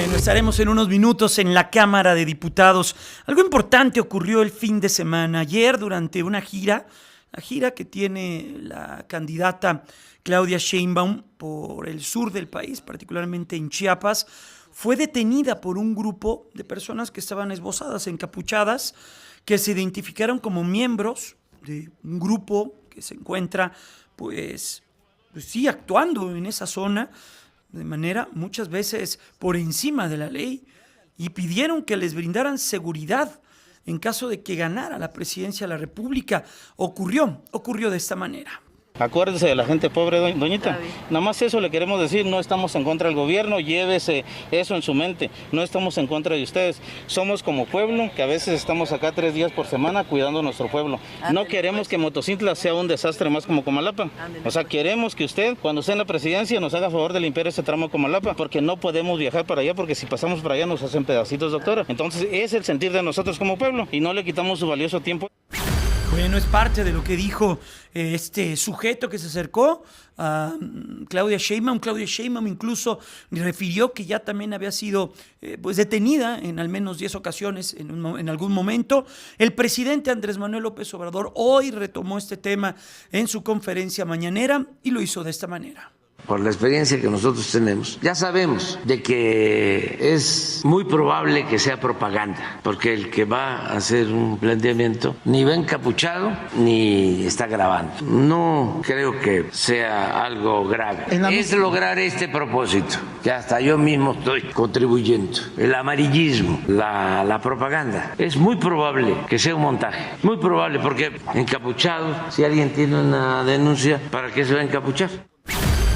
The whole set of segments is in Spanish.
Bueno, estaremos en unos minutos en la Cámara de Diputados. Algo importante ocurrió el fin de semana. Ayer, durante una gira, la gira que tiene la candidata Claudia Sheinbaum por el sur del país, particularmente en Chiapas, fue detenida por un grupo de personas que estaban esbozadas, encapuchadas, que se identificaron como miembros de un grupo que se encuentra, pues sí, actuando en esa zona de manera muchas veces por encima de la ley, y pidieron que les brindaran seguridad en caso de que ganara la presidencia de la República. Ocurrió de esta manera. Acuérdese de la gente pobre, doñita. Nada más eso le queremos decir, no estamos en contra del gobierno, llévese eso en su mente, no estamos en contra de ustedes. Somos como pueblo, que a veces estamos acá 3 días por semana cuidando nuestro pueblo. No queremos que Motocintla sea un desastre más como Comalapa. O sea, queremos que usted, cuando esté en la presidencia, nos haga favor de limpiar ese tramo de Comalapa, porque no podemos viajar para allá, porque si pasamos para allá nos hacen pedacitos, doctora. Entonces, es el sentir de nosotros como pueblo, y no le quitamos su valioso tiempo. Bueno, es parte de lo que dijo este sujeto que se acercó a Claudia Sheinbaum. Claudia Sheinbaum incluso refirió que ya también había sido pues detenida en al menos 10 ocasiones en algún momento. El presidente Andrés Manuel López Obrador hoy retomó este tema en su conferencia mañanera y lo hizo de esta manera. Por la experiencia que nosotros tenemos, ya sabemos de que es muy probable que sea propaganda, porque el que va a hacer un planteamiento ni va encapuchado ni está grabando. No creo que sea algo grave. Es lograr este propósito, que hasta yo mismo estoy contribuyendo. El amarillismo, la propaganda. Es muy probable que sea un montaje, muy probable, porque encapuchado, si alguien tiene una denuncia, ¿para qué se va a encapuchar?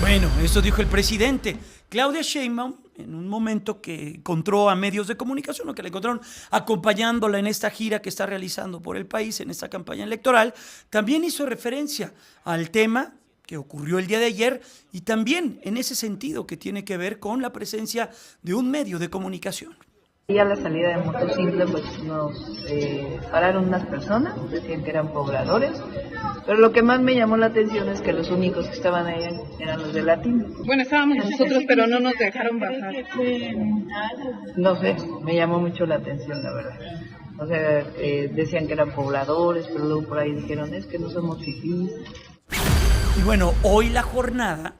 Bueno, esto dijo el presidente. Claudia Sheinbaum, en un momento que encontró a medios de comunicación, o que la encontraron acompañándola en esta gira que está realizando por el país, en esta campaña electoral, también hizo referencia al tema que ocurrió el día de ayer y también en ese sentido que tiene que ver con la presencia de un medio de comunicación. Y a la salida de Motocintla pues nos pararon unas personas, decían que eran pobladores, pero lo que más me llamó la atención es que los únicos que estaban ahí eran los de Latino. Bueno, estábamos nosotros, pero no nos dejaron bajar. No sé, me llamó mucho la atención, la verdad. O sea, decían que eran pobladores, pero luego por ahí dijeron, es que no somos fifís. Y bueno, hoy la jornada,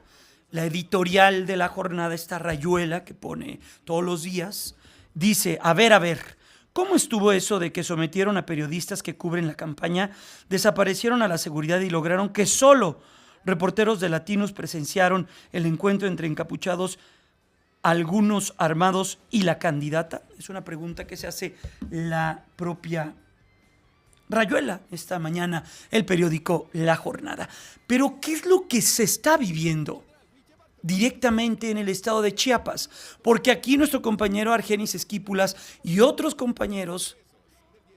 la editorial de la jornada, esta rayuela que pone todos los días, dice, a ver, ¿cómo estuvo eso de que sometieron a periodistas que cubren la campaña, desaparecieron a la seguridad y lograron que solo reporteros de Latinos presenciaron el encuentro entre encapuchados, algunos armados y la candidata? Es una pregunta que se hace la propia rayuela esta mañana, el periódico La Jornada. Pero, ¿qué es lo que se está viviendo directamente en el estado de Chiapas? Porque aquí nuestro compañero Argenis Esquipulas y otros compañeros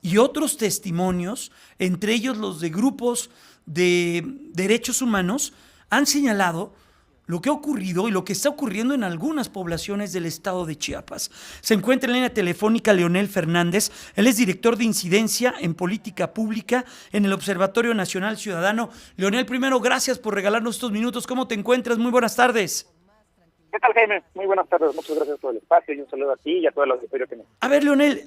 y otros testimonios, entre ellos los de grupos de derechos humanos, han señalado lo que ha ocurrido y lo que está ocurriendo en algunas poblaciones del estado de Chiapas. Se encuentra en línea telefónica Leonel Fernández. Él es director de incidencia en política pública en el Observatorio Nacional Ciudadano. Leonel, primero, gracias por regalarnos estos minutos. ¿Cómo te encuentras? Muy buenas tardes. ¿Qué tal, Jaime? Muy buenas tardes, muchas gracias por el espacio y un saludo a ti y a todo el auditorio que nos... A ver, Leonel,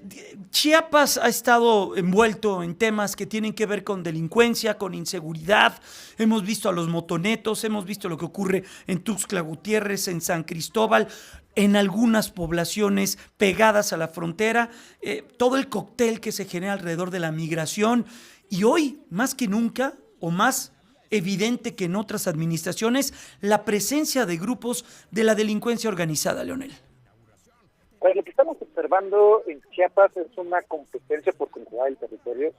Chiapas ha estado envuelto en temas que tienen que ver con delincuencia, con inseguridad. Hemos visto a los motonetos, hemos visto lo que ocurre en Tuxtla Gutiérrez, en San Cristóbal, en algunas poblaciones pegadas a la frontera, todo el cóctel que se genera alrededor de la migración. Y hoy, más que nunca, o más evidente que en otras administraciones, la presencia de grupos de la delincuencia organizada, Leonel. Pues lo que estamos observando en Chiapas es una competencia por controlar el territorio.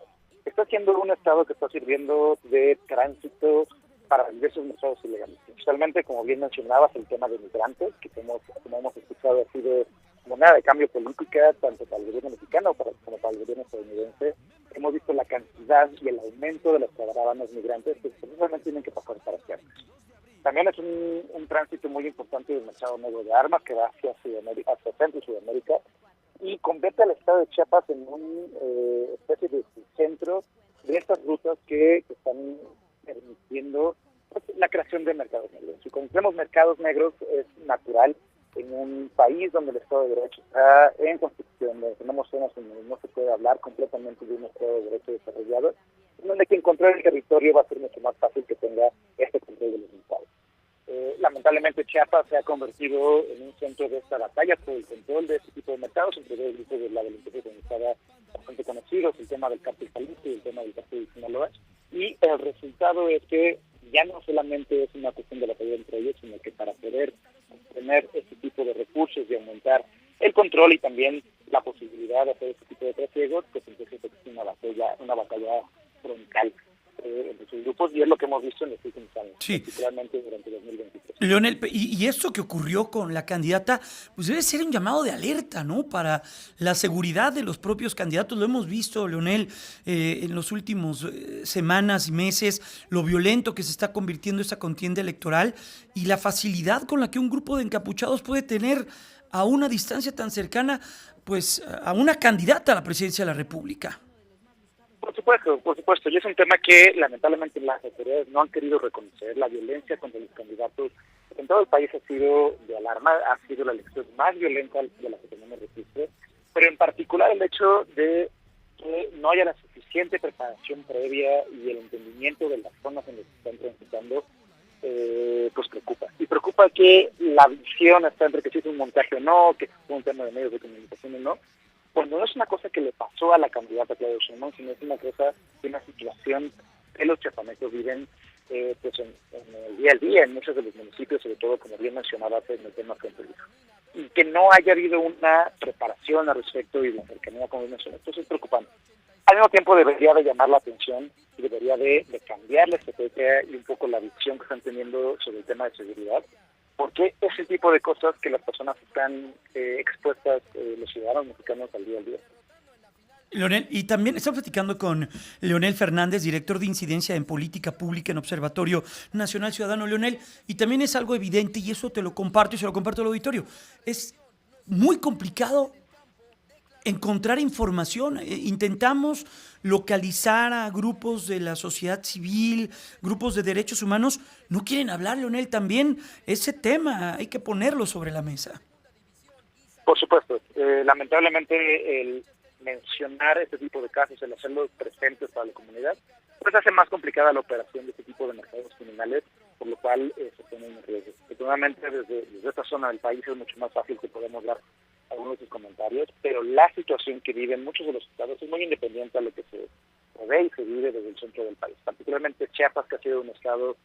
Está siendo un estado que está sirviendo de tránsito para diversos mercados ilegales. Principalmente, como bien mencionabas, el tema de migrantes, que como hemos escuchado ha sido moneda de cambio política, tanto para el gobierno mexicano como para el gobierno estadounidense. Hemos visto la cantidad y el aumento de las caravanas migrantes que precisamente tienen que pasar para Chiapas. También es un tránsito muy importante del mercado negro de armas que va hacia Sudamérica, hacia Centro y Sudamérica, y convierte al estado de Chiapas en una especie de centro de estas rutas que están permitiendo pues, la creación de mercados negros. Si conocemos mercados negros, es natural en un país donde el Estado de Derecho está en construcción, donde tenemos zonas donde no se puede hablar completamente de un Estado de Derecho desarrollado, donde que encontrar el territorio va a ser mucho más fácil que tenga este control de los mercados. Lamentablemente Chiapas se ha convertido en un centro de esta batalla por el control de este tipo de mercados entre dos grupos de la delincuencia organizada bastante conocidos, el tema del cártel Jalisco y el tema del cártel de Sinaloa, y el resultado es que ya no solamente es una cuestión de la pelea entre ellos, sino que para poder tener este tipo de recursos y aumentar el control y también la posibilidad de hacer este tipo de trasiegos, pues entonces existe una batalla frontal entre sus grupos, y es lo que hemos visto en los últimos años, sí, particularmente durante 2023. Leonel, y esto que ocurrió con la candidata, pues debe ser un llamado de alerta, ¿no? Para la seguridad de los propios candidatos. Lo hemos visto, Leonel, en los últimos semanas y meses, lo violento que se está convirtiendo esta contienda electoral y la facilidad con la que un grupo de encapuchados puede tener a una distancia tan cercana, pues, a una candidata a la presidencia de la República. Por supuesto, y es un tema que lamentablemente las autoridades no han querido reconocer. La violencia contra los candidatos en todo el país ha sido de alarma, ha sido la elección más violenta de la que tenemos registro, pero en particular el hecho de que no haya la suficiente preparación previa y el entendimiento de las zonas en las que están transitando, pues preocupa. Y preocupa que la visión está entre que si es un montaje o no, que es un tema de medios de comunicación o no, cuando no es una cosa que le pasó a la candidata Claudia Sheinbaum, sino es una cosa de una situación que los chiapanecos viven pues en el día a día, en muchos de los municipios, sobre todo, como bien mencionaba en el tema fronterizo. Y que no haya habido una preparación al respecto y la cercanía, como bien mencioné, entonces es preocupante. Al mismo tiempo debería de llamar la atención y debería de cambiar la estrategia y un poco la visión que están teniendo sobre el tema de seguridad, porque ese tipo de cosas que las personas están expuestas, los ciudadanos mexicanos, al día. Leonel, y también estamos platicando con Leonel Fernández, director de Incidencia en Política Pública en Observatorio Nacional Ciudadano. Leonel, y también es algo evidente, y eso te lo comparto y se lo comparto al auditorio, es muy complicado encontrar información. Intentamos localizar a grupos de la sociedad civil, grupos de derechos humanos. No quieren hablar, Leonel, también ese tema hay que ponerlo sobre la mesa. Por supuesto. Lamentablemente el mencionar este tipo de casos, el hacerlos presentes para la comunidad, pues hace más complicada la operación de este tipo de mercados criminales, por lo cual se ponen en riesgo. Afortunadamente desde esta zona del país es mucho más fácil que podamos dar algunos de sus comentarios, pero la situación que viven muchos de los estados es muy independiente a lo que se ve y se vive desde el centro del país, particularmente Chiapas, que ha sido un estado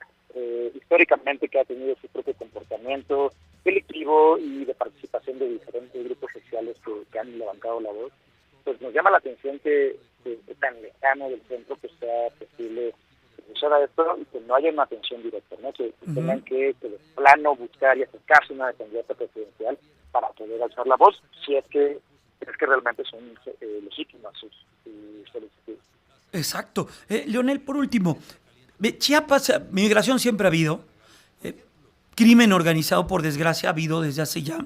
históricamente que ha tenido su propio comportamiento delictivo y de participación de diferentes grupos sociales que han levantado la voz. Pues nos llama la atención que tan lejano del centro pues sea posible que suceda esto y que no haya una atención directa, ¿no? Que tengan que de plano buscar y acercarse a una candidata presidencial para poder alzar la voz, si es que realmente son legítimas sus solicitudes. Exacto. Leonel, por último, Chiapas, migración siempre ha habido, crimen organizado, por desgracia, ha habido desde hace ya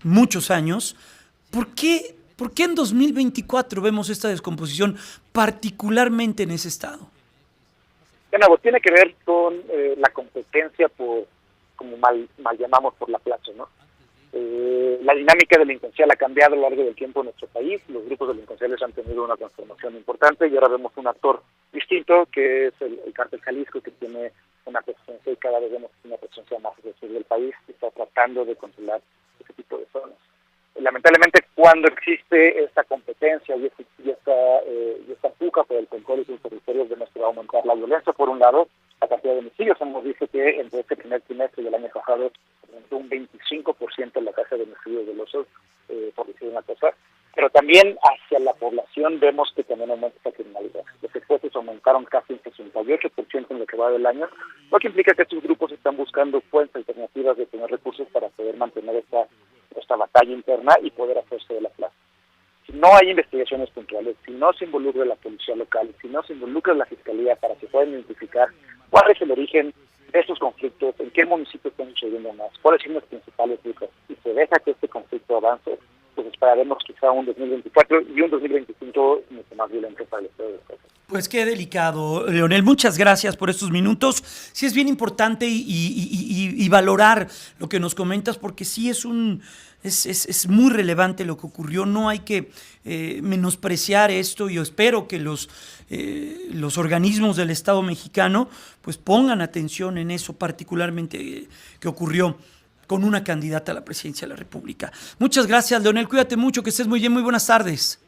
muchos años. ¿Por qué en 2024 vemos esta descomposición, particularmente en ese estado? Bueno, tiene que ver con la competencia por, como mal llamamos, por la plaza, ¿no? La dinámica delincuencial ha cambiado a lo largo del tiempo en nuestro país. Los grupos delincuenciales han tenido una transformación importante y ahora vemos un actor distinto, que es el cártel Jalisco, que tiene una presencia y cada vez vemos una presencia más agresiva del país y está tratando de controlar ese tipo de zonas. Lamentablemente, cuando existe esta competencia y esta puja por el control de sus territorios, va a aumentar la violencia. Por un lado, la cantidad de homicidios. Hemos visto que entre este primer trimestre del año pasado aumentó un 25% en la tasa de homicidios dolosos, por decir una cosa. Pero también hacia la población vemos que también aumenta esta criminalidad. Los secuestros aumentaron casi un 68% en lo que va del año, lo que implica que estos grupos están buscando fuentes alternativas de tener recursos para poder mantener esta batalla interna y poder hacerse de la plaza. Si no hay investigaciones puntuales, si no se involucra la policía local, si no se involucra la fiscalía para que puedan identificar cuál es el origen de estos conflictos, en qué municipio están sucediendo más, cuáles son las principales rutas, y se deja que este conflicto avance, pues esperaremos quizá un 2024 y un 2025 mucho más violento para el Estado de Texas. Pues qué delicado, Leonel. Muchas gracias por estos minutos. Sí es bien importante y valorar lo que nos comentas, porque sí es muy relevante lo que ocurrió. No hay que menospreciar esto. Yo espero que los organismos del Estado mexicano pues pongan atención en eso, particularmente que ocurrió con una candidata a la presidencia de la República. Muchas gracias, Leonel. Cuídate mucho, que estés muy bien. Muy buenas tardes.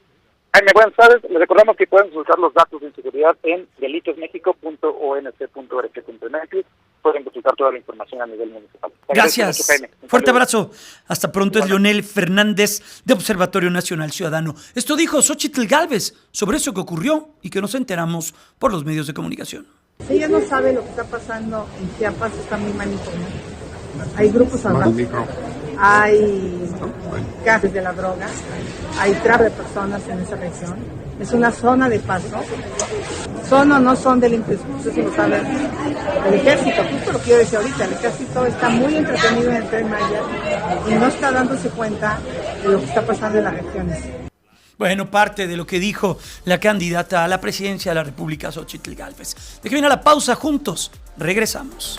Jaime, buenas tardes. Les recordamos que pueden consultar los datos de inseguridad en delitosmexico.onc.org.mx. Pueden consultar toda la información a nivel municipal. Gracias. Mucho, Jaime. Fuerte abrazo. Hasta pronto. Es Leonel Fernández de Observatorio Nacional Ciudadano. Esto dijo Xóchitl Gálvez sobre eso que ocurrió y que nos enteramos por los medios de comunicación. Ella no sabe lo que está pasando en Chiapas, está muy manipulada. Hay grupos armados, hay cárteles de la droga, hay tráfico de personas en esa región. Es una zona de paso. ¿Son o no son delincuentes? Eso lo sabe el ejército. Justo lo que yo decía ahorita, el ejército está muy entretenido en el Tren Maya y no está dándose cuenta de lo que está pasando en las regiones. Bueno, parte de lo que dijo la candidata a la presidencia de la República, Xóchitl Gálvez. De que viene a la pausa juntos. Regresamos.